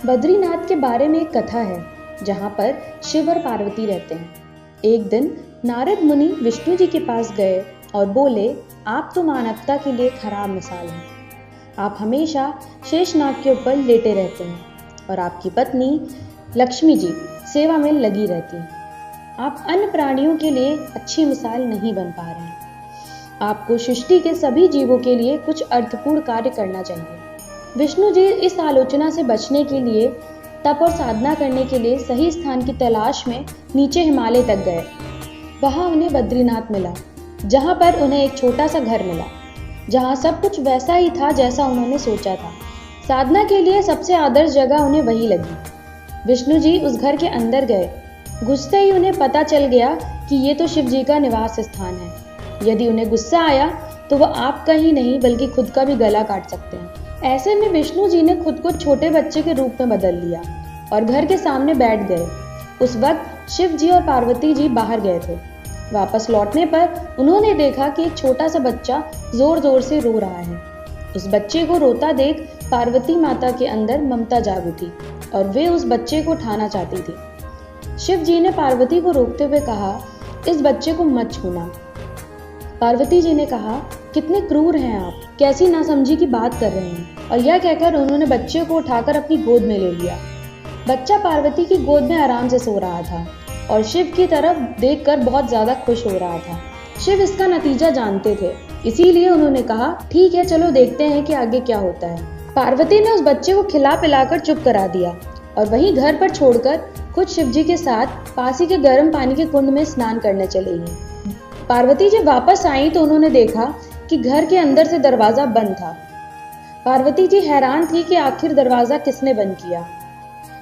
बद्रीनाथ के बारे में एक कथा है जहाँ पर शिव और पार्वती रहते हैं। एक दिन नारद मुनि विष्णु जी के पास गए और बोले, आप तो मानवता के लिए खराब मिसाल हैं। आप हमेशा शेषनाग के ऊपर लेटे रहते हैं और आपकी पत्नी लक्ष्मी जी सेवा में लगी रहती हैं। आप अन्य प्राणियों के लिए अच्छी मिसाल नहीं बन पा रहे हैं। आपको सृष्टि के सभी जीवों के लिए कुछ अर्थपूर्ण कार्य करना चाहिए। विष्णु जी इस आलोचना से बचने के लिए तप और साधना करने के लिए सही स्थान की तलाश में नीचे हिमालय तक गए। वहां उन्हें बद्रीनाथ मिला, जहां पर उन्हें एक छोटा सा घर मिला, जहां सब कुछ वैसा ही था जैसा उन्होंने सोचा था। साधना के लिए सबसे आदर्श जगह उन्हें वही लगी। विष्णु जी उस घर के अंदर गए। घुसते ही उन्हें पता चल गया कि ये तो शिव जी का निवास स्थान है। यदि उन्हें गुस्सा आया तो वह आपका ही नहीं बल्कि खुद का भी गला काट सकते हैं। ऐसे में विष्णु जी ने खुद को छोटे बच्चे के रूप में बदल लिया और घर के सामने बैठ गए। उस वक्त शिव जी और पार्वती जी बाहर गए थे। वापस लौटने पर उन्होंने देखा कि एक छोटा सा बच्चा जोर जोर से रो रहा है। उस बच्चे को रोता देख पार्वती माता के अंदर ममता जाग उठी और वे उस बच्चे को उठाना चाहती थी। शिव जी ने पार्वती को रोकते हुए कहा, इस बच्चे को मत छूना। पार्वती जी ने कहा, कितने क्रूर हैं आप, कैसी नासमझी की बात कर रहे हैं। और यह कहकर उन्होंने बच्चे को उठाकर अपनी गोद में ले लिया। बच्चा पार्वती की गोद में आराम से सो रहा था और शिव की तरफ देखकर बहुत ज्यादा खुश हो रहा था। शिव इसका नतीजा जानते थे, इसीलिए उन्होंने कहा, ठीक है, चलो देखते हैं कि आगे क्या होता है। पार्वती ने उस बच्चे को खिला पिलाकर चुप करा दिया और वहीं घर पर छोड़कर खुद शिव जी के साथ पासी के गर्म पानी के कुंड में स्नान करने चली गई। पार्वती जब वापस आई तो उन्होंने देखा कि घर के अंदर से दरवाजा बंद था। पार्वती जी हैरान थी कि आखिर दरवाजा किसने बंद किया।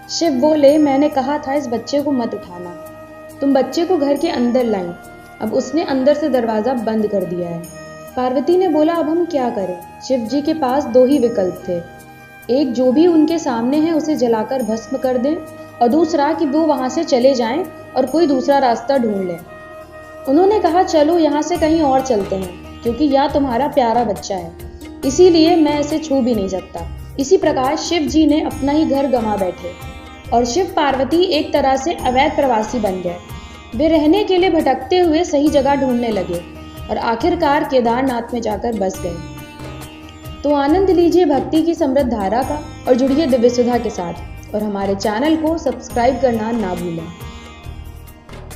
शिव बोले, मैंने कहा था इस बच्चे को मत उठाना, तुम बच्चे को घर के अंदर लाई। अब उसने अंदर से दरवाजा बंद कर दिया है। पार्वती ने बोला, अब हम क्या करें। शिव जी के पास दो ही विकल्प थे, एक जो भी उनके सामने है उसे जलाकर भस्म कर दें और दूसरा कि वो वहां से चले जाएं और कोई दूसरा रास्ता ढूंढ लें। उन्होंने कहा, चलो यहाँ से कहीं और चलते हैं, क्योंकि यह तुम्हारा प्यारा बच्चा है, इसीलिए मैं इसे छू भी नहीं सकता। इसी प्रकार शिव जी ने अपना ही घर गंवा बैठे और शिव पार्वती एक तरह से अवैध प्रवासी बन गए। वे रहने के लिए भटकते हुए सही जगह ढूंढने लगे और आखिरकार केदारनाथ में जाकर बस गए। तो आनंद लीजिए भक्ति की समृद्ध धारा का और जुड़िए दिव्य सुधा के साथ और हमारे चैनल को सब्सक्राइब करना ना भूलें।